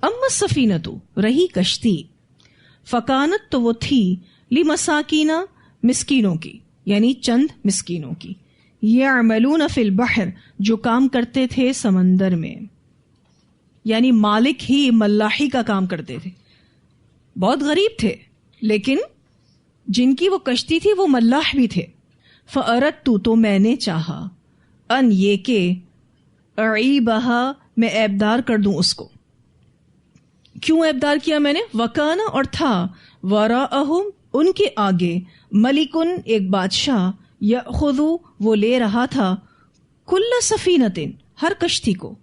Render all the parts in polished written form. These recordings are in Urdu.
اما السفینۃ رہی کشتی، فکانت تو وہ تھی لمساکین مسکینوں کی، یعنی چند مسکینوں کی، یعملون فی البحر جو کام کرتے تھے سمندر میں، یعنی مالک ہی ملاحی کا کام کرتے تھے، بہت غریب تھے لیکن جن کی وہ کشتی تھی وہ ملاح بھی تھے. فَأَرَدْتُ تو میں نے چاہا، ان یہ کہ اعیبہا میں عیبدار کر دوں اس کو. کیوں عیبدار کیا میں نے؟ وکانا اور تھا وراءہم ان کے آگے ملکن ایک بادشاہ، یأخذ وہ لے رہا تھا کل سفینتن ہر کشتی کو،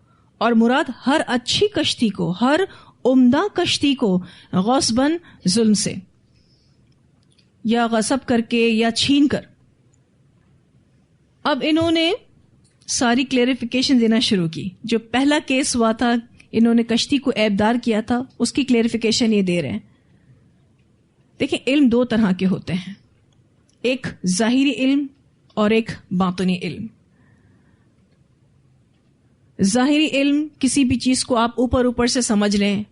اور مراد ہر اچھی کشتی کو، ہر عمدہ کشتی کو، غصباً ظلم سے، یا غصب کر کے یا چھین کر. اب انہوں نے ساری کلیریفیکیشن دینا شروع کی. جو پہلا کیس ہوا تھا انہوں نے کشتی کو عیبدار کیا تھا، اس کی کلیریفیکیشن یہ دے رہے ہیں. دیکھیں علم دو طرح کے ہوتے ہیں، ایک ظاہری علم اور ایک باطنی علم. ظاہری علم کسی بھی چیز کو آپ اوپر سے سمجھ لیں،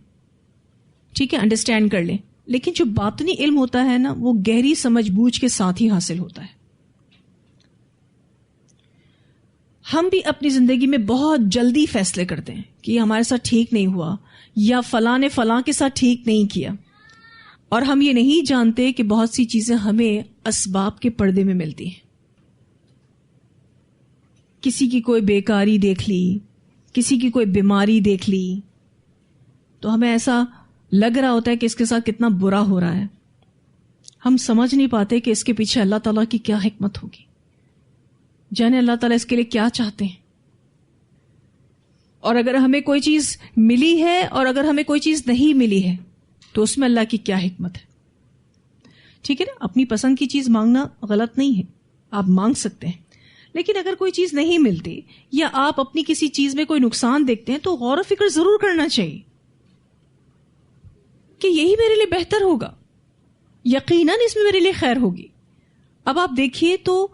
ٹھیک ہے، انڈرسٹینڈ کر لیں، لیکن جو باطنی علم ہوتا ہے نا وہ گہری سمجھ بوجھ کے ساتھ ہی حاصل ہوتا ہے. ہم بھی اپنی زندگی میں بہت جلدی فیصلے کرتے ہیں کہ یہ ہمارے ساتھ ٹھیک نہیں ہوا، یا فلاں نے فلاں کے ساتھ ٹھیک نہیں کیا، اور ہم یہ نہیں جانتے کہ بہت سی چیزیں ہمیں اسباب کے پردے میں ملتی ہیں. کسی کی کوئی بیکاری دیکھ لی، کسی کی کوئی بیماری دیکھ لی، تو ہمیں ایسا لگ رہا ہوتا ہے کہ اس کے ساتھ کتنا برا ہو رہا ہے. ہم سمجھ نہیں پاتے کہ اس کے پیچھے اللہ تعالیٰ کی کیا حکمت ہوگی، جانے اللہ تعالیٰ اس کے لیے کیا چاہتے ہیں. اور اگر ہمیں کوئی چیز ملی ہے اور اگر ہمیں کوئی چیز نہیں ملی ہے تو اس میں اللہ کی کیا حکمت ہے. ٹھیک ہے نا، اپنی پسند کی چیز مانگنا غلط نہیں ہے، آپ مانگ سکتے ہیں، لیکن اگر کوئی چیز نہیں ملتی یا آپ اپنی کسی چیز میں کوئی نقصان دیکھتے ہیں تو غور و فکر ضرور کرنا چاہیے کہ یہی میرے لیے بہتر ہوگا، یقیناً اس میں میرے لیے خیر ہوگی. اب آپ دیکھیے تو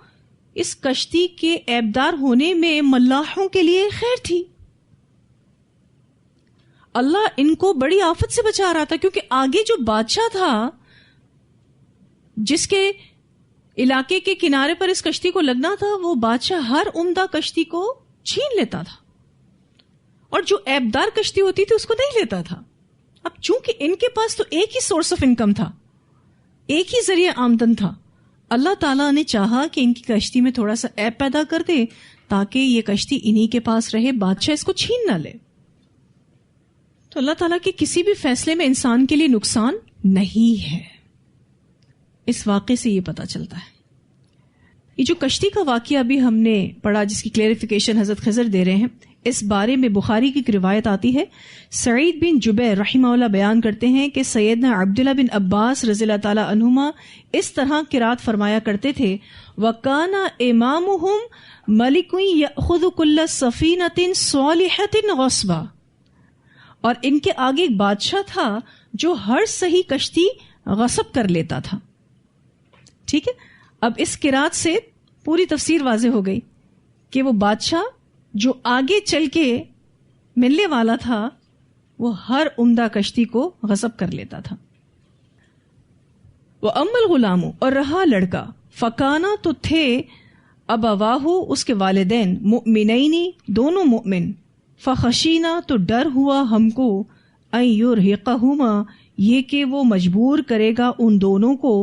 اس کشتی کے عیبدار ہونے میں ملاحوں کے لیے خیر تھی. اللہ ان کو بڑی آفت سے بچا رہا تھا، کیونکہ آگے جو بادشاہ تھا جس کے علاقے کے کنارے پر اس کشتی کو لگنا تھا، وہ بادشاہ ہر عمدہ کشتی کو چھین لیتا تھا، اور جو عیبدار کشتی ہوتی تھی اس کو نہیں لیتا تھا. اب چونکہ ان کے پاس تو ایک ہی سورس آف انکم تھا، ایک ہی ذریعہ آمدن تھا، اللہ تعالیٰ نے چاہا کہ ان کی کشتی میں تھوڑا سا عیب پیدا کر دے تاکہ یہ کشتی انہی کے پاس رہے، بادشاہ اس کو چھین نہ لے. تو اللہ تعالیٰ کے کسی بھی فیصلے میں انسان کے لیے نقصان نہیں ہے. اس واقعے سے یہ پتہ چلتا ہے. یہ جو کشتی کا واقعہ ابھی ہم نے پڑھا، جس کی کلیریفیکیشن حضرت خضر دے رہے ہیں، اس بارے میں بخاری کی ایک روایت آتی ہے. سعید بن جبیر رحمہ اللہ بیان کرتے ہیں کہ سیدنا عبداللہ بن عباس رضی اللہ تعالی عنہما اس طرح قرات فرمایا کرتے تھے، وَكَانَ إِمَامُهُمْ مَلِكٌ يَأْخُذُ كُلَّ سَفِينَةٍ صَالِحَةٍ غَصْبًا، اور ان کے آگے ایک بادشاہ تھا جو ہر صحیح کشتی غصب کر لیتا تھا. ٹھیک ہے، اب اس قرات سے پوری تفسیر واضح ہو گئی کہ وہ بادشاہ جو آگے چل کے ملنے والا تھا وہ ہر عمدہ کشتی کو غصب کر لیتا تھا. وَأَمَّا الْغُلَامُ اور رہا لڑکا، فَكَانَا تو تھے أَبَوَاهُ اس کے والدین، مؤمنین دونوں مومن، فَخَشِينَا تو ڈر ہوا ہم کو، أَن يُرْهِقَهُمَا یہ کہ وہ مجبور کرے گا ان دونوں کو،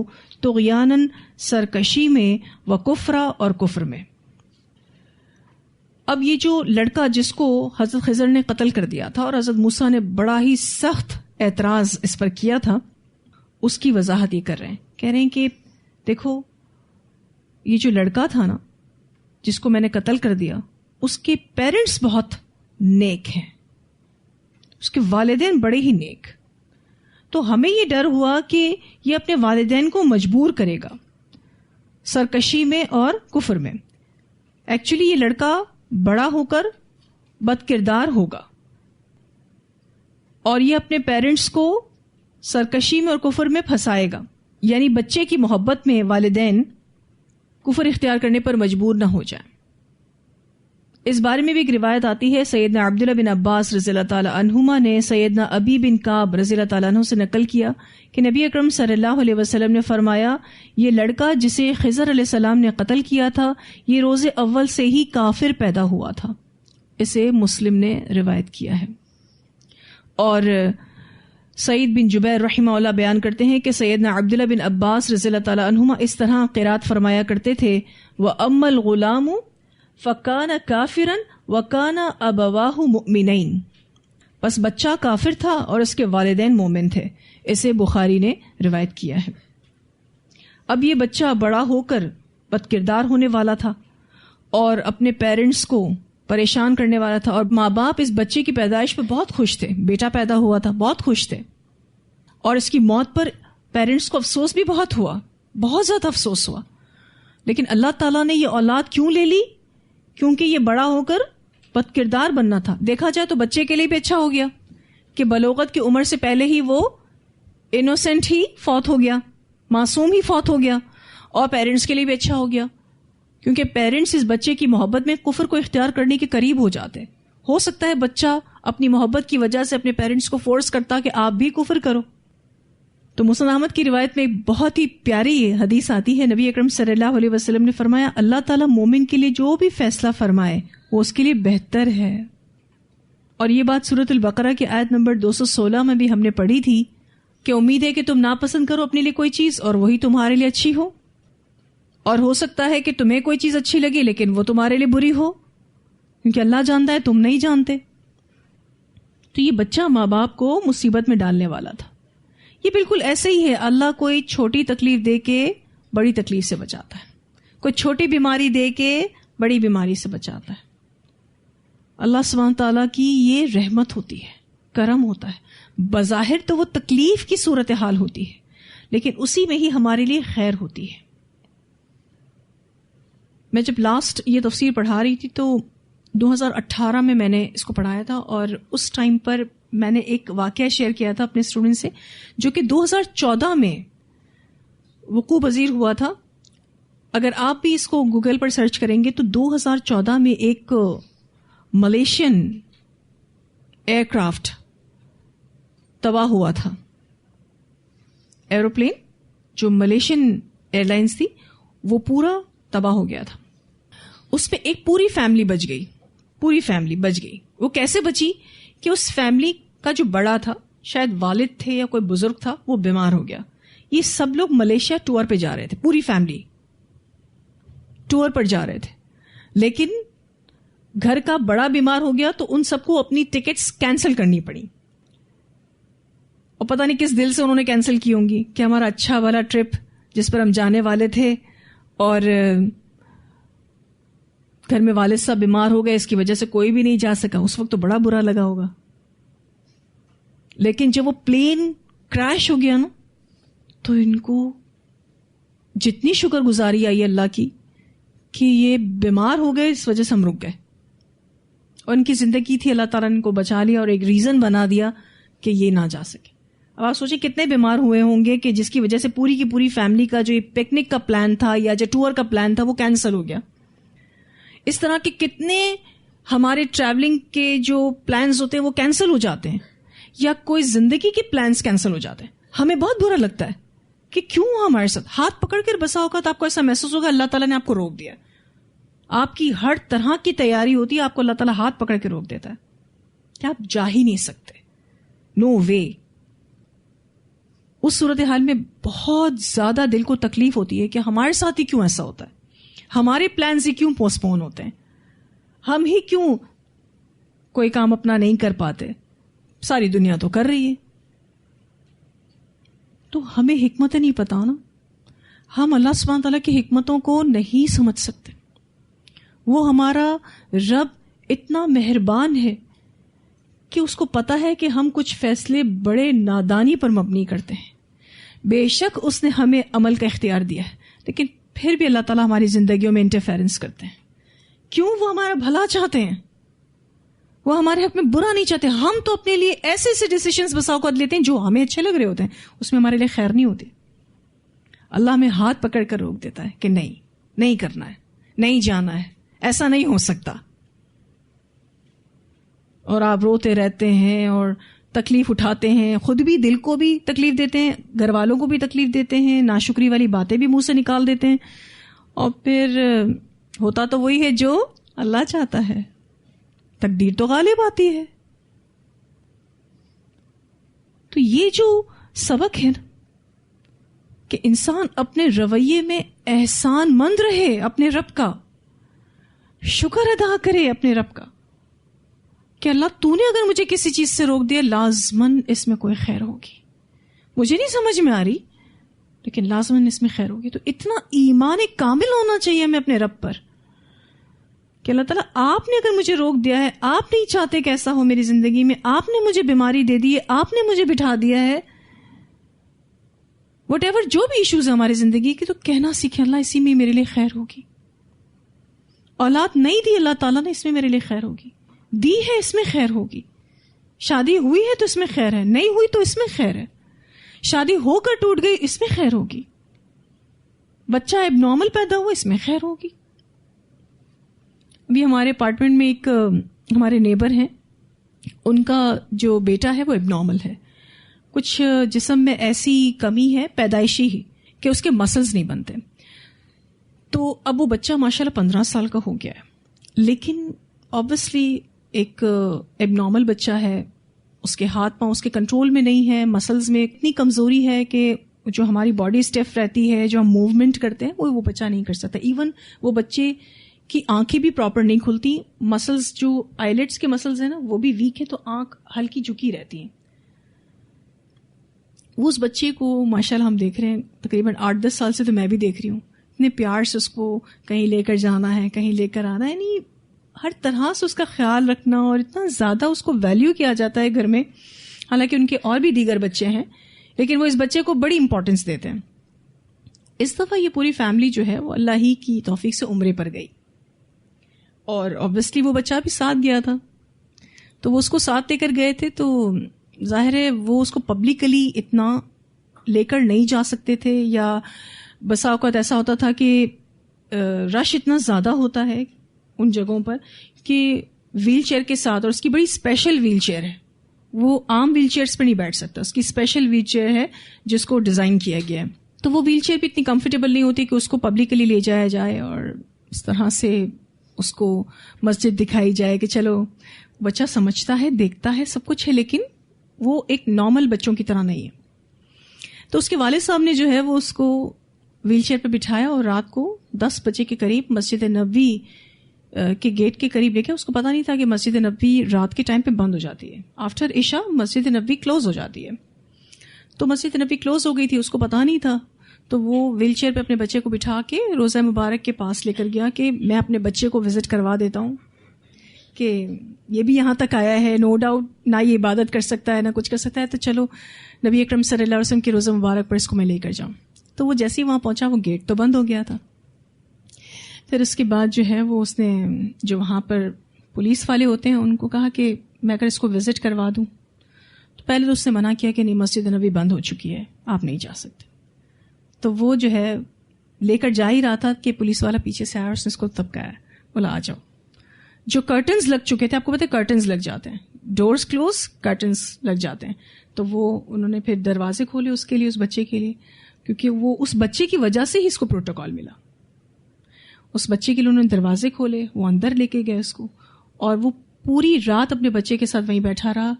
طغیاناً سرکشی میں، وکفرا اور کفر میں. اب یہ جو لڑکا جس کو حضرت خضر نے قتل کر دیا تھا اور حضرت موسیٰ نے بڑا ہی سخت اعتراض اس پر کیا تھا، اس کی وضاحت یہ کر رہے ہیں. کہہ رہے ہیں کہ دیکھو یہ جو لڑکا تھا نا جس کو میں نے قتل کر دیا، اس کے پیرنٹس بہت نیک ہیں، اس کے والدین بڑے ہی نیک. تو ہمیں یہ ڈر ہوا کہ یہ اپنے والدین کو مجبور کرے گا سرکشی میں اور کفر میں. ایکچولی یہ لڑکا بڑا ہو کر بد کردار ہوگا اور یہ اپنے پیرنٹس کو سرکشی میں اور کفر میں پھنسائے گا، یعنی بچے کی محبت میں والدین کفر اختیار کرنے پر مجبور نہ ہو جائیں. اس بارے میں بھی ایک روایت آتی ہے، سیدنا عبداللہ بن عباس رضی اللہ تعالی عنہما نے سیدنا ابی بن کعب رضی اللہ تعالیٰ عنہ سے نقل کیا کہ نبی اکرم صلی اللہ علیہ وسلم نے فرمایا، یہ لڑکا جسے خضر علیہ السلام نے قتل کیا تھا، یہ روز اول سے ہی کافر پیدا ہوا تھا۔ اسے مسلم نے روایت کیا ہے۔ اور سعید بن جبیر رحمہ اللہ بیان کرتے ہیں کہ سیدنا عبداللہ بن عباس رضی اللہ تعالیٰ عنہما اس طرح قرات فرمایا کرتے تھے، وَأَمَّا الْغُلَامُ فَكَانَ كَافِرًا وَكَانَ أَبَوَاهُ مُؤْمِنَيْن، بس بچہ کافر تھا اور اس کے والدین مومن تھے۔ اسے بخاری نے روایت کیا ہے۔ اب یہ بچہ بڑا ہو کر بد کردار ہونے والا تھا اور اپنے پیرنٹس کو پریشان کرنے والا تھا، اور ماں باپ اس بچے کی پیدائش پہ بہت خوش تھے، بیٹا پیدا ہوا تھا، بہت خوش تھے، اور اس کی موت پر پیرنٹس کو افسوس بھی بہت ہوا، بہت زیادہ افسوس ہوا۔ لیکن اللہ تعالیٰ نے یہ اولاد کیوں لے لی؟ کیونکہ یہ بڑا ہو کر بد کردار بننا تھا۔ دیکھا جائے تو بچے کے لیے بھی اچھا ہو گیا کہ بلوغت کی عمر سے پہلے ہی وہ انوسینٹ ہی فوت ہو گیا، معصوم ہی فوت ہو گیا، اور پیرنٹس کے لیے بھی اچھا ہو گیا کیونکہ پیرنٹس اس بچے کی محبت میں کفر کو اختیار کرنے کے قریب ہو جاتے۔ ہو سکتا ہے بچہ اپنی محبت کی وجہ سے اپنے پیرنٹس کو فورس کرتا کہ آپ بھی کفر کرو۔ تو مسند احمد کی روایت میں ایک بہت ہی پیاری حدیث آتی ہے، نبی اکرم صلی اللہ علیہ وسلم نے فرمایا، اللہ تعالیٰ مومن کے لیے جو بھی فیصلہ فرمائے وہ اس کے لیے بہتر ہے۔ اور یہ بات سورۃ البقرہ کی آیت نمبر 216 میں بھی ہم نے پڑھی تھی کہ امید ہے کہ تم ناپسند کرو اپنے لیے کوئی چیز اور وہی تمہارے لیے اچھی ہو، اور ہو سکتا ہے کہ تمہیں کوئی چیز اچھی لگے لیکن وہ تمہارے لیے بری ہو، کیونکہ اللہ جانتا ہے، تم نہیں جانتے۔ تو یہ بچہ ماں باپ کو مصیبت میں ڈالنے والا تھا۔ یہ بالکل ایسے ہی ہے، اللہ کوئی چھوٹی تکلیف دے کے بڑی تکلیف سے بچاتا ہے، کوئی چھوٹی بیماری دے کے بڑی بیماری سے بچاتا ہے۔ اللہ سبحانہ تعالیٰ کی یہ رحمت ہوتی ہے، کرم ہوتا ہے۔ بظاہر تو وہ تکلیف کی صورتحال ہوتی ہے لیکن اسی میں ہی ہمارے لیے خیر ہوتی ہے۔ میں جب لاسٹ یہ تفسیر پڑھا رہی تھی تو 2018 میں نے اس کو پڑھایا تھا، اور اس ٹائم پر میں نے ایک واقعہ شیئر کیا تھا اپنے اسٹوڈنٹ سے جو کہ 2014 میں وقوع پذیر ہوا تھا۔ اگر آپ بھی اس کو گوگل پر سرچ کریں گے تو 2014 میں ایک ملیشین ایئر کرافٹ تباہ ہوا تھا۔ ایروپلین جو ملیشین ایئر لائنز تھی وہ پورا تباہ ہو گیا تھا۔ اس پہ ایک پوری فیملی بچ گئی، پوری فیملی بچ گئی۔ وہ کیسے بچی کہ اس فیملی کا جو بڑا تھا، شاید والد تھے یا کوئی بزرگ تھا، وہ بیمار ہو گیا۔ یہ سب لوگ ملیشیا ٹور پہ جا رہے تھے، پوری فیملی ٹور پر جا رہے تھے، لیکن گھر کا بڑا بیمار ہو گیا تو ان سب کو اپنی ٹکٹس کینسل کرنی پڑی، اور پتہ نہیں کس دل سے انہوں نے کینسل کی ہوں گی کہ ہمارا اچھا والا ٹرپ جس پر ہم جانے والے تھے اور گھر میں والد صاحب بیمار ہو گئے، اس کی وجہ سے کوئی بھی نہیں جا سکا۔ اس وقت تو بڑا برا لگا ہوگا، لیکن جب وہ پلین کریش ہو گیا نا تو ان کو جتنی شکر گزاری آئی اللہ کی کہ یہ بیمار ہو گئے، اس وجہ سے ہم رک گئے، اور ان کی زندگی تھی، اللہ تعالیٰ نے ان کو بچا لیا اور ایک ریزن بنا دیا کہ یہ نہ جا سکے۔ اب آپ سوچیں کتنے بیمار ہوئے ہوں گے کہ جس کی وجہ سے پوری کی پوری فیملی کا جو پکنک کا پلان تھا یا جو ٹور کا پلان تھا وہ کینسل ہو گیا۔ اس طرح کے کتنے ہمارے ٹریولنگ کے جو پلانز ہوتے ہیں وہ کینسل ہو جاتے ہیں، یا کوئی زندگی کے پلانز کینسل ہو جاتے ہیں۔ ہمیں بہت برا لگتا ہے کہ کیوں ہمارے ساتھ ہاتھ پکڑ کر بسا اوقات آپ کو ایسا محسوس ہوگا اللہ تعالیٰ نے آپ کو روک دیا۔ آپ کی ہر طرح کی تیاری ہوتی ہے، آپ کو اللہ تعالیٰ ہاتھ پکڑ کے روک دیتا ہے کہ آپ جا ہی نہیں سکتے، نو وے۔ اس صورتحال میں بہت زیادہ دل کو تکلیف ہوتی ہے کہ ہمارے ساتھ ہی کیوں ایسا ہوتا ہے، ہمارے پلانز ہی کیوں پوسٹ پون ہوتے ہیں، ہم ہی کیوں کوئی کام اپنا نہیں کر پاتے، ساری دنیا تو کر رہی ہے۔ تو ہمیں حکمتیں نہیں پتا نا، ہم اللہ سبحانہ تعالیٰ کی حکمتوں کو نہیں سمجھ سکتے۔ وہ ہمارا رب اتنا مہربان ہے کہ اس کو پتا ہے کہ ہم کچھ فیصلے بڑے نادانی پر مبنی کرتے ہیں۔ بے شک اس نے ہمیں عمل کا اختیار دیا ہے، لیکن پھر بھی اللہ تعالیٰ ہماری زندگیوں میں انٹرفیرنس کرتے ہیں۔ کیوں؟ وہ ہمارا بھلا چاہتے ہیں، وہ ہمارے حق میں برا نہیں چاہتے۔ ہم تو اپنے لیے ایسے ایسے ڈیسیشنز بسا اوقات لیتے ہیں جو ہمیں اچھے لگ رہے ہوتے ہیں، اس میں ہمارے لیے خیر نہیں ہوتی۔ اللہ ہمیں ہاتھ پکڑ کر روک دیتا ہے کہ نہیں کرنا ہے، نہیں جانا ہے، ایسا نہیں ہو سکتا۔ اور آپ روتے رہتے ہیں اور تکلیف اٹھاتے ہیں، خود بھی دل کو بھی تکلیف دیتے ہیں، گھر والوں کو بھی تکلیف دیتے ہیں، ناشکری والی باتیں بھی منہ سے نکال دیتے ہیں، اور پھر ہوتا تو وہی ہے جو اللہ چاہتا ہے، تقدیر تو غالب آتی ہے. تو یہ جو سبق ہے نا کہ انسان اپنے رویے میں احسان مند رہے، اپنے رب کا شکر ادا کرے، اپنے رب کا کہ اللہ تو نے اگر مجھے کسی چیز سے روک دیا لازماً اس میں کوئی خیر ہوگی، مجھے نہیں سمجھ میں آ رہی لیکن لازماً اس میں خیر ہوگی. تو اتنا ایمان کامل ہونا چاہیے ہمیں اپنے رب پر کہ اللہ تعالیٰ آپ نے اگر مجھے روک دیا ہے، آپ نہیں چاہتے کہ ایسا ہو میری زندگی میں، آپ نے مجھے بیماری دے دی ہے، آپ نے مجھے بٹھا دیا ہے، وٹ ایور جو بھی ایشوز ہیں ہماری زندگی کی، تو کہنا سیکھیں اللہ اسی میں میرے لیے خیر ہوگی. اولاد نہیں دی اللہ تعالیٰ نے، اس میں میرے لیے خیر ہوگی. دی ہے اس میں خیر ہوگی. شادی ہوئی ہے تو اس میں خیر ہے، نہیں ہوئی تو اس میں خیر ہے. شادی ہو کر ٹوٹ گئی اس میں خیر ہوگی. بچہ اب نارمل پیدا ہوا اس میں خیر ہوگی. ابھی ہمارے اپارٹمنٹ میں ایک ہمارے نیبر ہیں، ان کا جو بیٹا ہے وہ اب نارمل ہے. کچھ جسم میں ایسی کمی ہے پیدائشی ہی کہ اس کے مسلز نہیں بنتے. تو اب وہ بچہ ماشاءاللہ 15 سال کا ہو گیا ہے، لیکن آبویسلی ایک اب نارمل بچہ ہے، اس کے ہاتھ پاؤں اس کے کنٹرول میں نہیں ہے، مسلز میں اتنی کمزوری ہے کہ جو ہماری باڈی اسٹیف رہتی ہے، جو ہم موومنٹ کرتے ہیں وہ بچہ نہیں کر سکتا. ایون وہ بچے کی آنکھیں بھی پراپر نہیں کھلتی، مسلز جو آئیلٹس کے مسلز ہیں نا وہ بھی ویک ہے، تو آنکھ ہلکی جھکی رہتی ہیں. وہ اس بچے کو ماشاءاللہ ہم دیکھ رہے ہیں تقریباً 8-10 سال سے، تو میں بھی دیکھ رہی ہوں اتنے پیار سے اس کو کہیں لے کر جانا ہے، کہیں لے کر آنا ہے، یعنی ہر طرح سے اس کا خیال رکھنا، اور اتنا زیادہ اس کو ویلیو کیا جاتا ہے گھر میں. حالانکہ ان کے اور بھی دیگر بچے ہیں لیکن وہ اس بچے کو بڑی امپورٹنس دیتے ہیں. اس دفعہ یہ پوری فیملی جو ہے وہ اللہ ہی کی توفیق سے عمرے پر گئی، اور obviously وہ بچہ بھی ساتھ گیا تھا، تو وہ اس کو ساتھ لے کر گئے تھے. تو ظاہر ہے وہ اس کو پبلکلی اتنا لے کر نہیں جا سکتے تھے، یا بسا اوقات ایسا ہوتا تھا کہ رش اتنا زیادہ ہوتا ہے ان جگہوں پر کہ ویل چیئر کے ساتھ، اور اس کی بڑی اسپیشل ویل چیئر ہے، وہ عام ویل چیئرز پہ نہیں بیٹھ سکتا، اس کی اسپیشل ویل چیئر ہے جس کو ڈیزائن کیا گیا ہے. تو وہ ویل چیئر بھی اتنی کمفرٹیبل نہیں ہوتی کہ اس کو پبلکلی لے جایا جائے اور اس طرح سے اس کو مسجد دکھائی جائے کہ چلو بچہ سمجھتا ہے، دیکھتا ہے، سب کچھ ہے، لیکن وہ ایک نارمل بچوں کی طرح نہیں ہے. تو اس کے والد صاحب نے جو ہے وہ اس کو ویل چیئر پہ بٹھایا اور رات کو 10 بجے کے قریب مسجد نبوی کے گیٹ کے قریب لے کے، اس کو پتا نہیں تھا کہ مسجد نبوی رات کے ٹائم پہ بند ہو جاتی ہے، آفٹر عشاء مسجد نبوی کلوز ہو جاتی ہے. تو مسجد نبوی کلوز ہو گئی تھی، اس کو پتا نہیں تھا. تو وہ ویل چیئر پہ اپنے بچے کو بٹھا کے روضہ مبارک کے پاس لے کر گیا کہ میں اپنے بچے کو وزٹ کروا دیتا ہوں کہ یہ بھی یہاں تک آیا ہے، نو ڈاؤٹ نہ یہ عبادت کر سکتا ہے نہ کچھ کر سکتا ہے، تو چلو نبی اکرم صلی اللہ علیہ وسلم کے روضہ مبارک پر اس کو میں لے کر جاؤں. تو وہ جیسے ہی وہاں پہنچا وہ گیٹ تو بند ہو گیا تھا. پھر اس کے بعد جو ہے وہ اس نے جو وہاں پر پولیس والے ہوتے ہیں ان کو کہا کہ میں اگر اس کو وزٹ کروا دوں، تو پہلے تو اس نے منع کیا کہ نہیں مسجد نبوی بند ہو چکی ہے، آپ نہیں جا سکتے. تو وہ جو ہے لے کر جا ہی رہا تھا کہ پولیس والا پیچھے سے آیا اور اس نے اس کو تبکایا، بولا آ جاؤ. جو کرٹنز لگ چکے تھے، آپ کو پتہ ہے کرٹنز لگ جاتے ہیں، ڈورز کلوز کرٹنز لگ جاتے ہیں، تو وہ انہوں نے پھر دروازے کھولے اس کے لیے، اس بچے کے لیے، کیونکہ وہ اس بچے کی وجہ سے ہی اس کو پروٹوکال ملا. اس بچے کے لیے انہوں نے دروازے کھولے، وہ اندر لے کے گئے اس کو، اور وہ پوری رات اپنے بچے کے ساتھ وہیں بیٹھا رہا.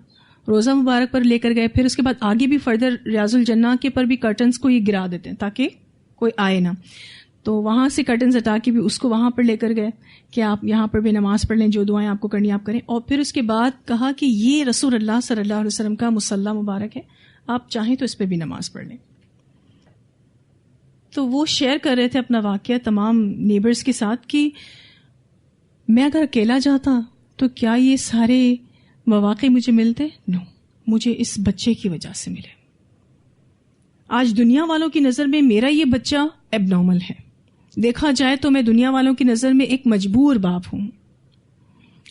روزہ مبارک پر لے کر گئے، پھر اس کے بعد آگے بھی فردر ریاض الجنہ کے پر بھی کرٹنز کو یہ گرا دیتے ہیں تاکہ کوئی آئے نہ. تو وہاں سے کرٹنز ہٹا کے بھی اس کو وہاں پر لے کر گئے کہ آپ یہاں پر بھی نماز پڑھ لیں، جو دعائیں آپ کو کرنی آپ کریں. اور پھر اس کے بعد کہا کہ یہ رسول اللہ صلی اللہ علیہ وسلم کا مصلی مبارک ہے، آپ چاہیں تو اس پہ بھی نماز پڑھ لیں. تو وہ شیئر کر رہے تھے اپنا واقعہ تمام نیبرز کے ساتھ کہ میں اگر اکیلا جاتا تو کیا یہ سارے مواقع مجھے ملتے؟ نو، مجھے اس بچے کی وجہ سے ملے. آج دنیا والوں کی نظر میں میرا یہ بچہ ایب نارمل ہے، دیکھا جائے تو میں دنیا والوں کی نظر میں ایک مجبور باپ ہوں.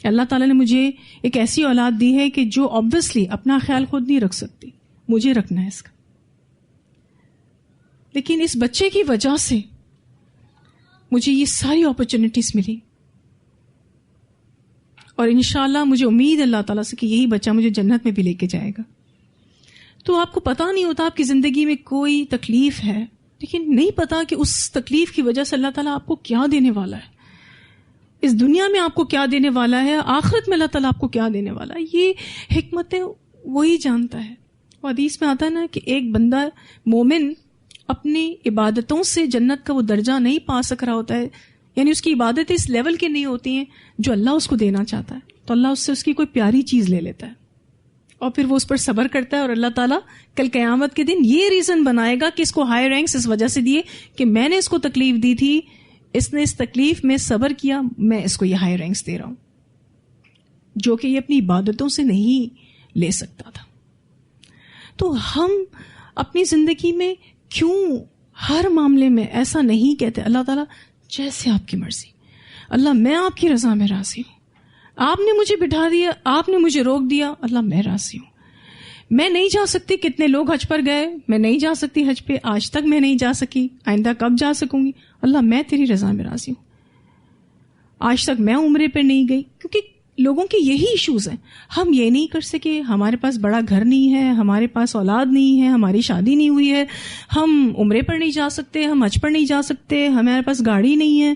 اللہ تعالیٰ نے مجھے ایک ایسی اولاد دی ہے کہ جو آبویسلی اپنا خیال خود نہیں رکھ سکتی، مجھے رکھنا ہے اس کا. لیکن اس بچے کی وجہ سے مجھے یہ ساری اپرچونٹیز ملی. اور انشاءاللہ مجھے امید ہے اللہ تعالیٰ سے کہ یہی بچہ مجھے جنت میں بھی لے کے جائے گا. تو آپ کو پتا نہیں ہوتا آپ کی زندگی میں کوئی تکلیف ہے، لیکن نہیں پتا کہ اس تکلیف کی وجہ سے اللہ تعالیٰ آپ کو کیا دینے والا ہے، اس دنیا میں آپ کو کیا دینے والا ہے، آخرت میں اللہ تعالیٰ آپ کو کیا دینے والا ہے. یہ حکمتیں وہی جانتا ہے. حدیث میں آتا ہے نا کہ ایک بندہ مومن اپنی عبادتوں سے جنت کا وہ درجہ نہیں پا سک رہا ہوتا ہے، یعنی اس کی عبادتیں اس لیول کی نہیں ہوتی ہیں جو اللہ اس کو دینا چاہتا ہے، تو اللہ اس سے اس کی کوئی پیاری چیز لے لیتا ہے اور پھر وہ اس پر صبر کرتا ہے، اور اللہ تعالیٰ کل قیامت کے دن یہ ریزن بنائے گا کہ اس کو ہائی رینکس اس وجہ سے دیے کہ میں نے اس کو تکلیف دی تھی، اس نے اس تکلیف میں صبر کیا، میں اس کو یہ ہائی رینکس دے رہا ہوں، جو کہ یہ اپنی عبادتوں سے نہیں لے سکتا تھا. تو ہم اپنی زندگی میں کیوں ہر معاملے میں ایسا نہیں کہتے اللہ تعالیٰ جیسے آپ کی مرضی، اللہ میں آپ کی رضا میں راضی ہوں، آپ نے مجھے بٹھا دیا، آپ نے مجھے روک دیا، اللہ میں راضی ہوں. میں نہیں جا سکتی، کتنے لوگ حج پر گئے، میں نہیں جا سکتی حج پہ، آج تک میں نہیں جا سکی، آئندہ کب جا سکوں گی، اللہ میں تیری رضا میں راضی ہوں. آج تک میں عمرے پہ نہیں گئی، کیونکہ لوگوں کے یہی ایشوز ہیں. ہم یہ نہیں کر سکے، ہمارے پاس بڑا گھر نہیں ہے، ہمارے پاس اولاد نہیں ہے، ہماری شادی نہیں ہوئی ہے، ہم عمرے پر نہیں جا سکتے، ہم حج پر نہیں جا سکتے، ہمارے پاس گاڑی نہیں ہے،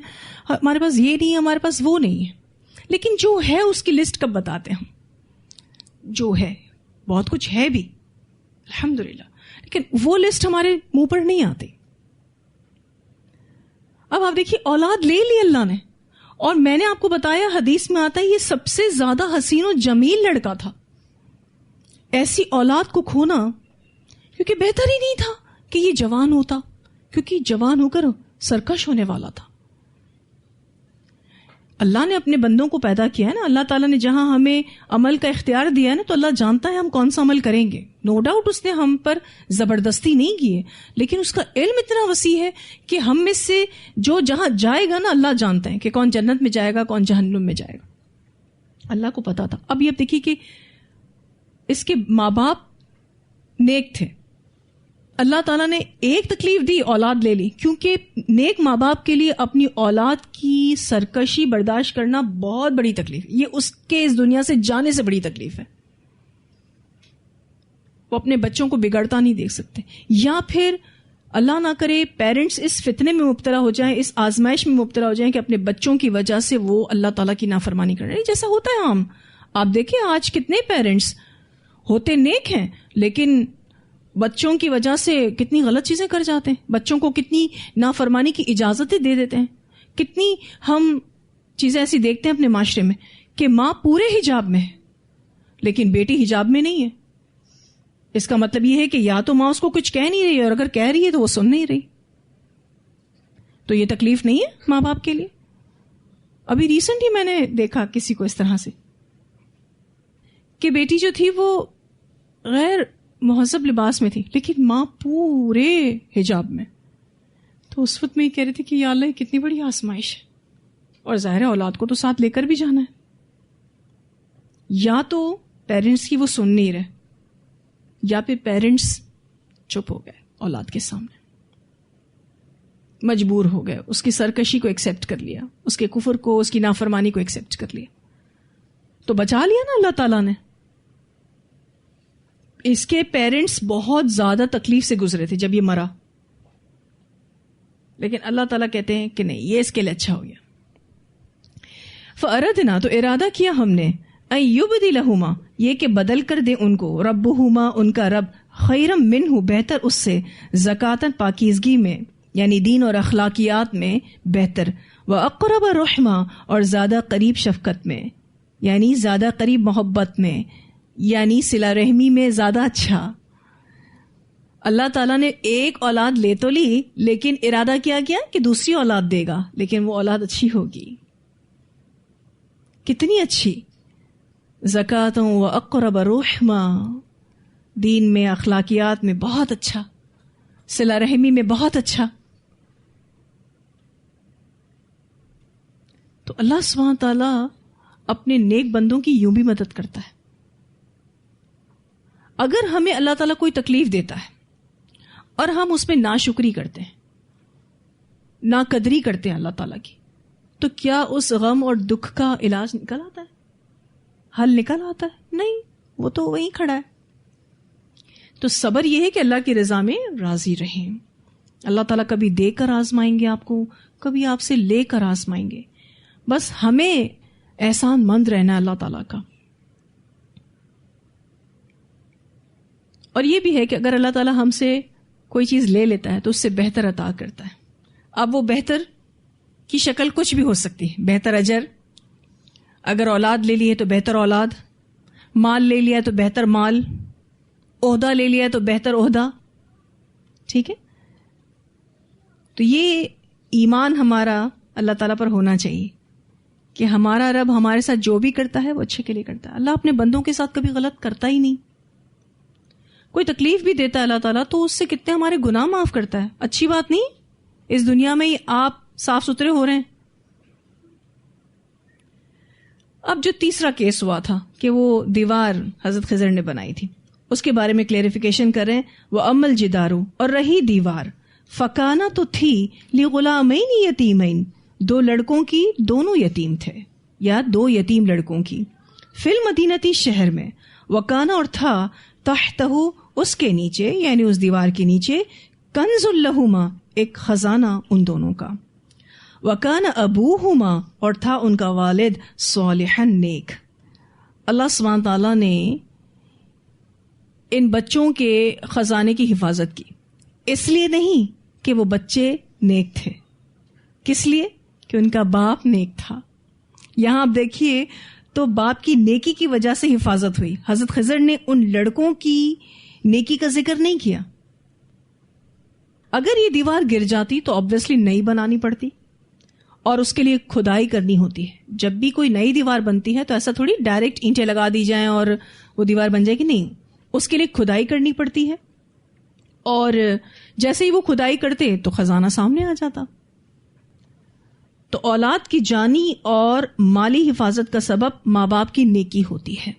ہمارے پاس یہ نہیں ہے، ہمارے پاس وہ نہیں ہے. لیکن جو ہے اس کی لسٹ کب بتاتے ہیں ہم؟ جو ہے بہت کچھ ہے بھی الحمدللہ، لیکن وہ لسٹ ہمارے منہ پر نہیں آتی. اب آپ دیکھیے اولاد لے لی اللہ نے، اور میں نے آپ کو بتایا حدیث میں آتا ہے یہ سب سے زیادہ حسین و جمیل لڑکا تھا. ایسی اولاد کو کھونا کیونکہ بہتر ہی نہیں تھا کہ یہ جوان ہوتا، کیونکہ جوان ہو کر سرکش ہونے والا تھا. اللہ نے اپنے بندوں کو پیدا کیا ہے نا، اللہ تعالیٰ نے جہاں ہمیں عمل کا اختیار دیا ہے نا، تو اللہ جانتا ہے ہم کون سا عمل کریں گے. نو ڈاؤٹ اس نے ہم پر زبردستی نہیں کی ہے، لیکن اس کا علم اتنا وسیع ہے کہ ہم میں سے جو جہاں جائے گا نا، اللہ جانتا ہے کہ کون جنت میں جائے گا، کون جہنم میں جائے گا. اللہ کو پتا تھا. اب یہ دیکھیے کہ اس کے ماں باپ نیک تھے، اللہ تعالیٰ نے ایک تکلیف دی، اولاد لے لی، کیونکہ نیک ماں باپ کے لیے اپنی اولاد کی سرکشی برداشت کرنا بہت بڑی تکلیف، یہ اس کے اس دنیا سے جانے سے بڑی تکلیف ہے. وہ اپنے بچوں کو بگڑتا نہیں دیکھ سکتے، یا پھر اللہ نہ کرے پیرنٹس اس فتنے میں مبتلا ہو جائیں، اس آزمائش میں مبتلا ہو جائیں کہ اپنے بچوں کی وجہ سے وہ اللہ تعالیٰ کی نافرمانی کر رہے ہیں، جیسا ہوتا ہے عام. آپ دیکھیں آج کتنے پیرنٹس ہوتے نیک ہیں لیکن بچوں کی وجہ سے کتنی غلط چیزیں کر جاتے ہیں، بچوں کو کتنی نافرمانی کی اجازتیں دے دیتے ہیں. کتنی ہم چیزیں ایسی دیکھتے ہیں اپنے معاشرے میں کہ ماں پورے حجاب میں ہے لیکن بیٹی حجاب میں نہیں ہے. اس کا مطلب یہ ہے کہ یا تو ماں اس کو کچھ کہہ نہیں رہی ہے، اور اگر کہہ رہی ہے تو وہ سن نہیں رہی. تو یہ تکلیف نہیں ہے ماں باپ کے لیے. ابھی ریسنٹ ہی میں نے دیکھا کسی کو اس طرح سے کہ بیٹی جو تھی وہ غیر مہذب لباس میں تھی لیکن ماں پورے حجاب میں. تو اس وقت میں یہ کہہ رہی تھی کہ یا اللہ یہ کتنی بڑی آزمائش ہے، اور ظاہر اولاد کو تو ساتھ لے کر بھی جانا ہے. یا تو پیرنٹس کی وہ سن نہیں رہے، یا پھر پیرنٹس چپ ہو گئے اولاد کے سامنے، مجبور ہو گئے، اس کی سرکشی کو ایکسیپٹ کر لیا، اس کے کفر کو، اس کی نافرمانی کو ایکسیپٹ کر لیا. تو بچا لیا نا اللہ تعالیٰ نے. اس کے پیرنٹس بہت زیادہ تکلیف سے گزرے تھے جب یہ مرا، لیکن اللہ تعالیٰ کہتے ہیں کہ نہیں، یہ اس کے لیے اچھا ہو گیا. فَأَرَدْنَا تو ارادہ کیا ہم نے، أَن يُبْدِلَهُمَا یہ کہ بدل کر دے ان کو، ربهما ان کا رب، خیرم منہ بہتر اس سے، زکاتن پاکیزگی میں یعنی دین اور اخلاقیات میں بہتر، وَأَقْرَبَ رَحْمَةً اور زیادہ قریب شفقت میں یعنی زیادہ قریب محبت میں یعنی صلہ رحمی میں زیادہ اچھا. اللہ تعالیٰ نے ایک اولاد لے تو لی لیکن ارادہ کیا کہ دوسری اولاد دے گا، لیکن وہ اولاد اچھی ہوگی. کتنی اچھی، زکاتوں و اقرب رحمہ، دین میں اخلاقیات میں بہت اچھا، صلہ رحمی میں بہت اچھا. تو اللہ سبحانہ تعالیٰ اپنے نیک بندوں کی یوں بھی مدد کرتا ہے. اگر ہمیں اللہ تعالیٰ کوئی تکلیف دیتا ہے اور ہم اس میں ناشکری کرتے ہیں، ناقدری کرتے ہیں اللہ تعالیٰ کی، تو کیا اس غم اور دکھ کا علاج نکل آتا ہے؟ حل نکل آتا ہے؟ نہیں، وہ تو وہیں کھڑا ہے. تو صبر یہ ہے کہ اللہ کی رضا میں راضی رہیں. اللہ تعالیٰ کبھی دے کر آزمائیں گے آپ کو، کبھی آپ سے لے کر آزمائیں گے. بس ہمیں احسان مند رہنا ہے اللہ تعالیٰ کا. اور یہ بھی ہے کہ اگر اللہ تعالیٰ ہم سے کوئی چیز لے لیتا ہے تو اس سے بہتر عطا کرتا ہے. اب وہ بہتر کی شکل کچھ بھی ہو سکتی ہے. بہتر اجر، اگر اولاد لے لی ہے تو بہتر اولاد، مال لے لیا تو بہتر مال، عہدہ لے لیا تو بہتر عہدہ. ٹھیک ہے، تو یہ ایمان ہمارا اللہ تعالیٰ پر ہونا چاہیے کہ ہمارا رب ہمارے ساتھ جو بھی کرتا ہے وہ اچھے کے لیے کرتا ہے. اللہ اپنے بندوں کے ساتھ کبھی غلط کرتا ہی نہیں. کوئی تکلیف بھی دیتا ہے اللہ تعالیٰ تو اس سے کتنے ہمارے گناہ معاف کرتا ہے. اچھی بات نہیں اس دنیا میں ہی آپ صاف ستھرے ہو رہے ہیں. اب جو تیسرا کیس ہوا تھا کہ وہ دیوار حضرت خضر نے بنائی تھی، اس کے بارے میں کلیریفیکیشن کریں. وہ عمل جدارو، اور رہی دیوار، فکانا تو تھی لغلامین یتیمین، دو لڑکوں کی، دونوں یتیم تھے یا دو یتیم لڑکوں کی. فی المدینتی، شہر میں. وکانا، اور تھا، تحتہ، اس کے نیچے یعنی اس دیوار کے نیچے، کنز لہما، ایک خزانہ ان دونوں کا. وکان ابوہما، اور تھا ان کا والد، صالحا، نیک. اللہ سبحانہ تعالیٰ نے ان بچوں کے خزانے کی حفاظت کی، اس لیے نہیں کہ وہ بچے نیک تھے، کس لیے؟ کہ ان کا باپ نیک تھا. یہاں آپ دیکھیے تو باپ کی نیکی کی وجہ سے حفاظت ہوئی. حضرت خضر نے ان لڑکوں کی نیکی کا ذکر نہیں کیا. اگر یہ دیوار گر جاتی تو آبویسلی نئی بنانی پڑتی اور اس کے لیے کھدائی کرنی ہوتی ہے. جب بھی کوئی نئی دیوار بنتی ہے تو ایسا تھوڑی ڈائریکٹ اینٹیں لگا دی جائیں اور وہ دیوار بن جائے گی، نہیں، اس کے لیے کھدائی کرنی پڑتی ہے. اور جیسے ہی وہ کھدائی کرتے تو خزانہ سامنے آ جاتا. تو اولاد کی جانی اور مالی حفاظت کا سبب ماں باپ کی نیکی ہوتی ہے.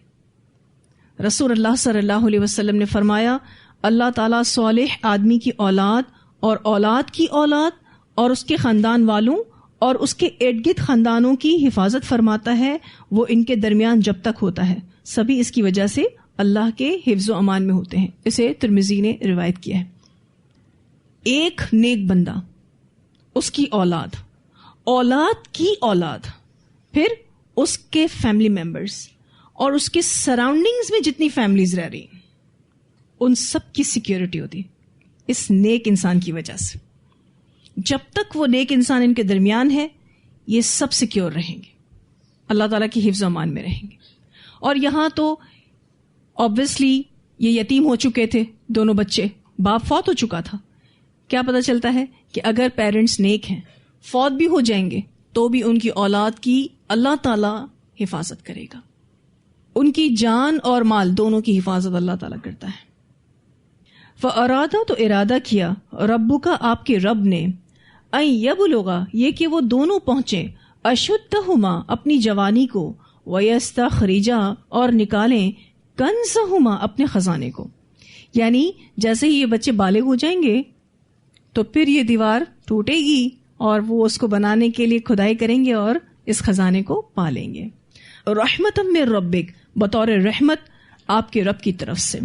رسول اللہ صلی اللہ علیہ وسلم نے فرمایا، اللہ تعالیٰ صالح آدمی کی اولاد اور اولاد کی اولاد اور اس کے خاندان والوں اور اس کے ارد گرد خاندانوں کی حفاظت فرماتا ہے. وہ ان کے درمیان جب تک ہوتا ہے سبھی اس کی وجہ سے اللہ کے حفظ و امان میں ہوتے ہیں. اسے ترمذی نے روایت کیا ہے. ایک نیک بندہ، اس کی اولاد، اولاد کی اولاد، پھر اس کے فیملی ممبرز اور اس کے سراؤنڈنگز میں جتنی فیملیز رہ رہی، ان سب کی سیکیورٹی ہوتی اس نیک انسان کی وجہ سے. جب تک وہ نیک انسان ان کے درمیان ہے یہ سب سیکیور رہیں گے، اللہ تعالیٰ کی حفظ و امان میں رہیں گے. اور یہاں تو obviously یہ یتیم ہو چکے تھے دونوں بچے، باپ فوت ہو چکا تھا. کیا پتہ چلتا ہے کہ اگر پیرنٹس نیک ہیں، فوت بھی ہو جائیں گے تو بھی ان کی اولاد کی اللہ تعالیٰ حفاظت کرے گا. ان کی جان اور مال دونوں کی حفاظت اللہ تعالیٰ کرتا ہے. فَأَرَادَ، تو ارادہ کیا، ربک، آپ کے رب نے، اَن یبلغا، یہ کہ وہ دونوں پہنچے، اشدہما، اپنی جوانی کو، ویستخرجا، اور نکالیں، کنزہما، اپنے خزانے کو. یعنی جیسے ہی یہ بچے بالغ ہو جائیں گے تو پھر یہ دیوار ٹوٹے گی اور وہ اس کو بنانے کے لیے کھدائی کریں گے اور اس خزانے کو پالیں گے. رحمتم من ربک، بطور رحمت آپ کے رب کی طرف سے.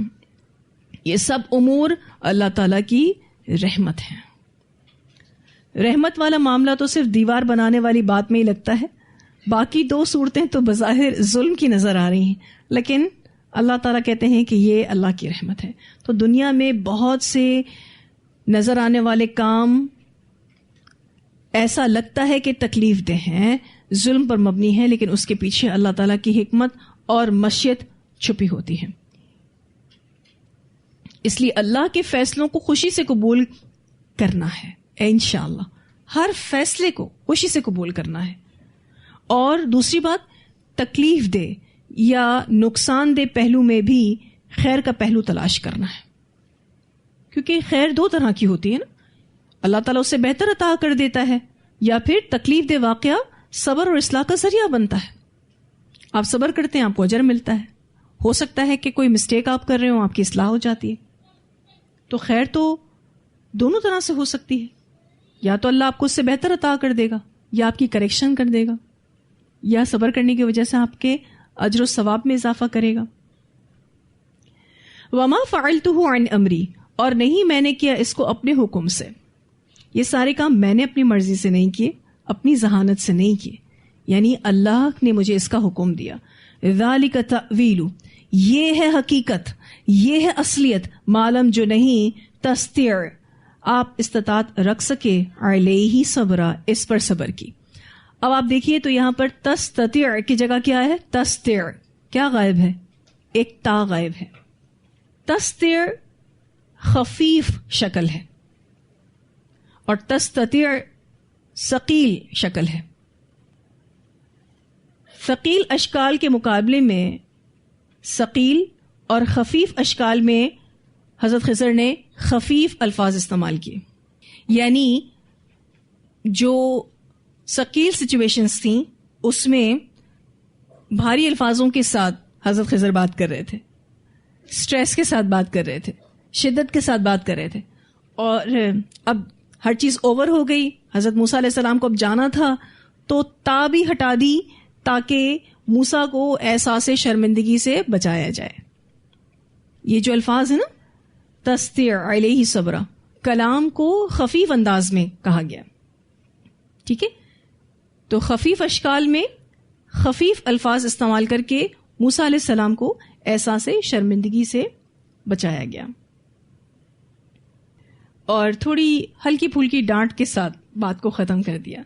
یہ سب امور اللہ تعالیٰ کی رحمت ہے. رحمت والا معاملہ تو صرف دیوار بنانے والی بات میں ہی لگتا ہے، باقی دو صورتیں تو بظاہر ظلم کی نظر آ رہی ہیں، لیکن اللہ تعالیٰ کہتے ہیں کہ یہ اللہ کی رحمت ہے. تو دنیا میں بہت سے نظر آنے والے کام ایسا لگتا ہے کہ تکلیف دہ ہیں، ظلم پر مبنی ہے، لیکن اس کے پیچھے اللہ تعالیٰ کی حکمت اور مشیت چھپی ہوتی ہے. اس لیے اللہ کے فیصلوں کو خوشی سے قبول کرنا ہے، انشاءاللہ ہر فیصلے کو خوشی سے قبول کرنا ہے. اور دوسری بات، تکلیف دہ یا نقصان دہ پہلو میں بھی خیر کا پہلو تلاش کرنا ہے، کیونکہ خیر دو طرح کی ہوتی ہے نا، اللہ تعالیٰ اسے بہتر عطا کر دیتا ہے، یا پھر تکلیف دہ واقعہ صبر اور اصلاح کا ذریعہ بنتا ہے. آپ صبر کرتے ہیں، آپ کو اجر ملتا ہے. ہو سکتا ہے کہ کوئی مسٹیک آپ کر رہے ہوں، آپ کی اصلاح ہو جاتی ہے. تو خیر تو دونوں طرح سے ہو سکتی ہے، یا تو اللہ آپ کو اس سے بہتر عطا کر دے گا، یا آپ کی کریکشن کر دے گا، یا صبر کرنے کی وجہ سے آپ کے اجر و ثواب میں اضافہ کرے گا. وما فعلته عن امری، اور نہیں میں نے کیا اس کو اپنے حکم سے. یہ سارے کام میں نے اپنی مرضی سے نہیں کیے، اپنی ذہانت سے نہیں کیے، یعنی اللہ نے مجھے اس کا حکم دیا. ذالک تأویل، یہ ہے حقیقت، یہ ہے اصلیت، معلوم جو نہیں تستطیع، آپ استطاعت رکھ سکے، علیہ صبرا، اس پر صبر کی. اب آپ دیکھیے تو یہاں پر تستطیع کی جگہ کیا ہے؟ تستطیع. کیا غائب ہے؟ ایک تا غائب ہے. تستطیع خفیف شکل ہے اور تستطیع ثقیل شکل ہے. ثقیل اشکال کے مقابلے میں ثقیل اور خفیف اشکال میں حضرت خضر نے خفیف الفاظ استعمال کیے. یعنی جو ثقیل سچویشنز تھیں اس میں بھاری الفاظوں کے ساتھ حضرت خضر بات کر رہے تھے، سٹریس کے ساتھ بات کر رہے تھے، شدت کے ساتھ بات کر رہے تھے. اور اب ہر چیز اوور ہو گئی، حضرت موسیٰ علیہ السلام کو اب جانا تھا تو تا بھی ہٹا دی تاکہ موسیٰ کو احساس شرمندگی سے بچایا جائے. یہ جو الفاظ ہیں نا، تستطیع علیہ صبرا، کلام کو خفیف انداز میں کہا گیا. ٹھیک ہے، تو خفیف اشکال میں خفیف الفاظ استعمال کر کے موسیٰ علیہ السلام کو احساس شرمندگی سے بچایا گیا. اور تھوڑی ہلکی پھلکی ڈانٹ کے ساتھ بات کو ختم کر دیا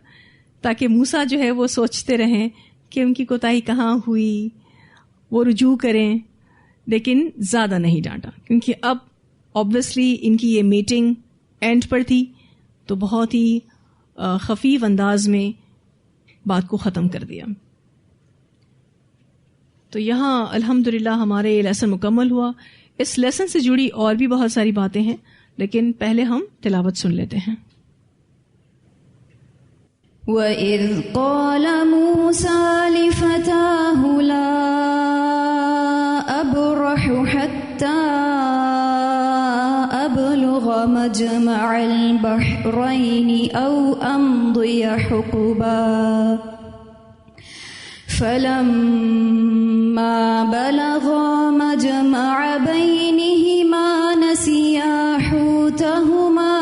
تاکہ موسیٰ جو ہے وہ سوچتے رہیں کہ ان کی کوتاہی کہاں ہوئی، وہ رجوع کریں. لیکن زیادہ نہیں ڈانٹا کیونکہ اب آبویسلی ان کی یہ میٹنگ اینڈ پر تھی، تو بہت ہی خفیف انداز میں بات کو ختم کر دیا. تو یہاں الحمدللہ ہمارے لیسن مکمل ہوا. اس لیسن سے جڑی اور بھی بہت ساری باتیں ہیں، لیکن پہلے ہم تلاوت سن لیتے ہیں. وَإِذْ قَالَ مُوسَىٰ لِفَتَاهُ لَا أَبْرَحُ حَتَّىٰ أَبْلُغَ مَجْمَعَ الْبَحْرَيْنِ أَوْ أَمْضِيَ حُقُبًا فَلَمَّا بَلَغَا مَجْمَعَ بَيْنِهِمَا نَسِيَا حُوتَهُمَا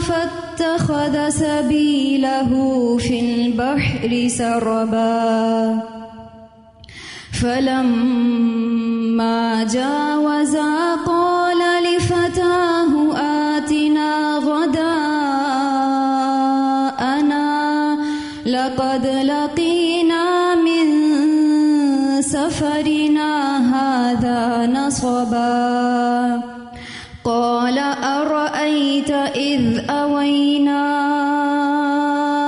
فاتخذ سبيله في البحر سربا فلما جاوزا قال لفتاه آتنا غداءنا لقد لقينا من سفرنا هذا نصبا قال أرأيت إذ أوينا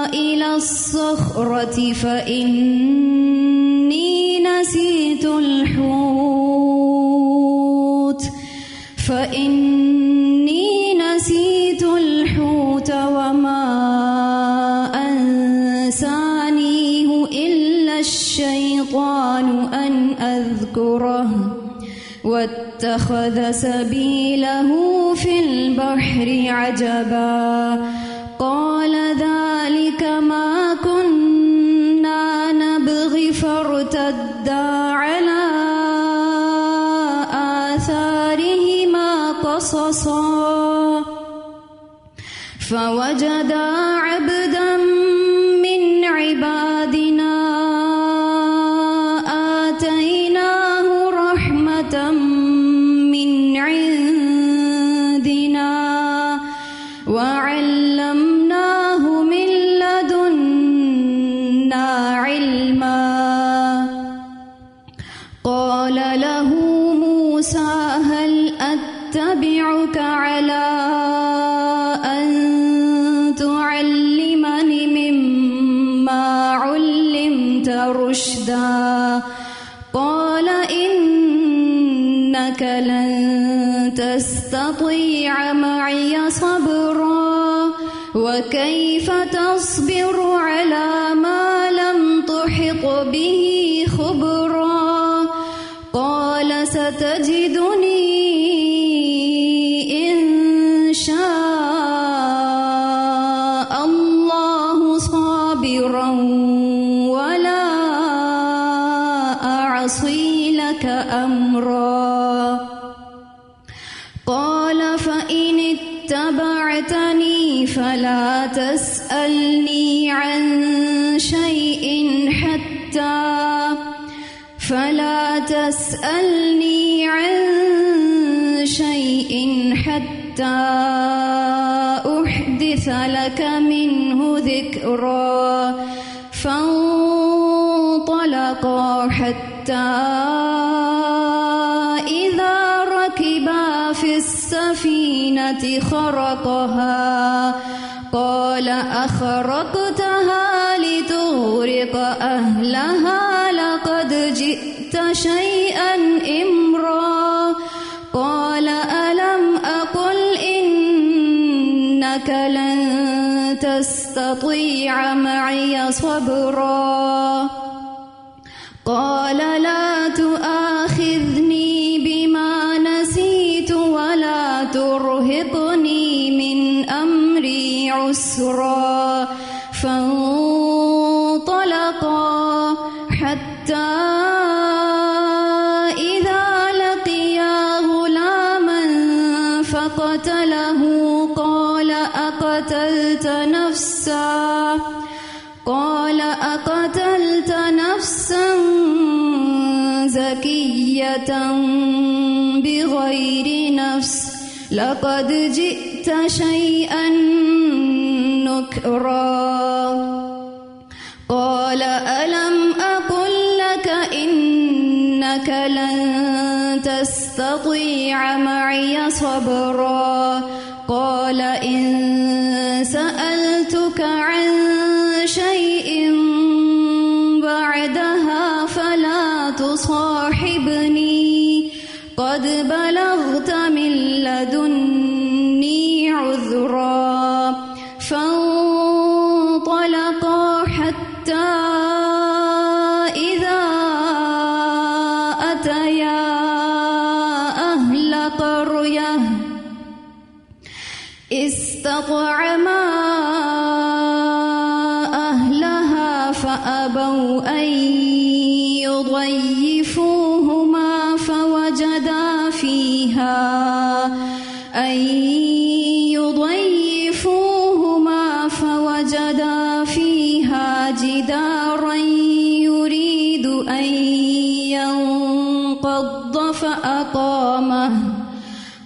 إلى الصخرة فإني نسيت الحوت وما أنسانيه إلا الشيطان أن أذكره واتخذ سبيله في البحر عجبا قال ذلك ما كنا نبغي فارتدا على آثارهما قصصا فوجدا عبدا من عبادنا آتيناه رحمة من عندنا وعلمناه من لدنا علما قال له موسى هل أتبعك على أن تعلمني مما علمت رشدا قال إنك لن تستطيع معي صبرا وكيف تصبر على ما لم تحط به خبرا قال ستجدني إن شاء الله اتبعتني فلا تسألني عن شيء حتى أحدث لك منه ذكرا فانطلقا حتى إذا ركبا في السفينة خرقها قال أخرقتها لتغرق أهلها لقد جئت شيئا إمرا قال ألم أقل إنك لن تستطيع معي صبرا قال لا تؤاخذني بما نسيت ولا ترهقني من أمري عسرا فانطلقا حتى إذا لقيا غلاما فقتله قال أقتلت نفسا زكية بغير نفس لقد جئت شيئا نكرا قال ألم أقل لك إنك لن تستطيع معي صبرا قال إن سألتك عن شيء بعدها فلا تصاحبني قد بلغت من لدني عذرا فانطلقا حتى إذا أتيا أهل قرية استطعما أهلها فأبوا أن يضيفوهما فوجدا فيها جدارا يريد أن ينقض فأقامه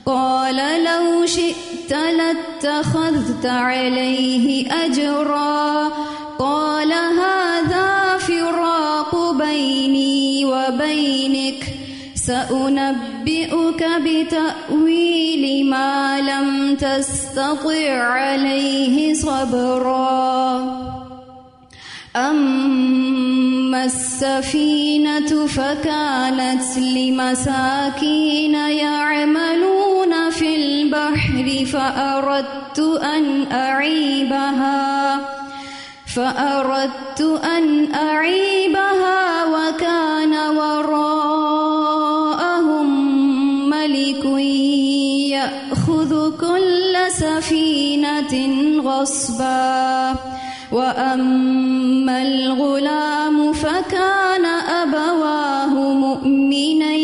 قال لو شئت لاتخذت عليه أجرا قال هذا فراق بيني وبينك سأنبئك بتأويل ما لم تستطع عليه صبرا أما السفينة فكانت لمساكين يعملون في البحر فأردت أن أعيبها وكان وراءهم ملك يأخذ كل سفينة غصبا وأما الغلام فكان أبواه مؤمنين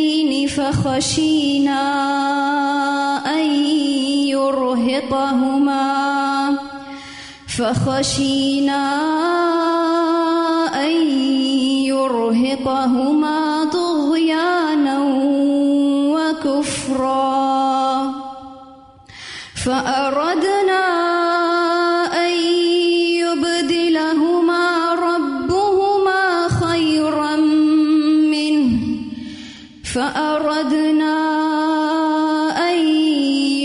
فخشينا أن يرهقهما طغيانا وكفرا فأردنا أن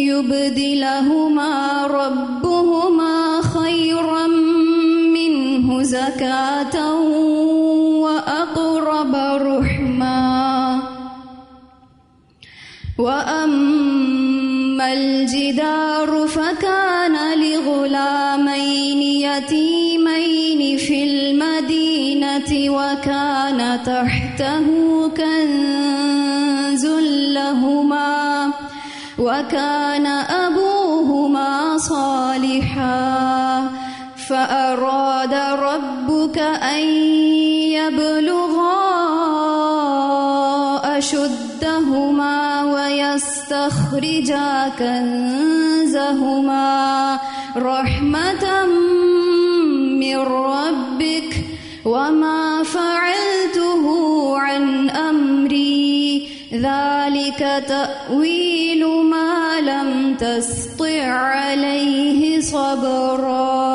يبدلهما ربهما خيرا منه زكاة وأقرب رحما وأما الجدار فكان لغلامين يتيمين في المدينة وكان تحته كنز لهما وكان أبوهما صالحا فأراد ربك أن يبلغا أشدهما لِيَسْتَخْرِجَا كَنزَهُمَا رَحْمَةً مِّن رَّبِّكَ وَمَا فَعَلْتُهُ عَنْ أَمْرِي ذَلِكَ تَأْوِيلُ مَا لَمْ تَسْطِع عَلَيْهِ صَبْرًا.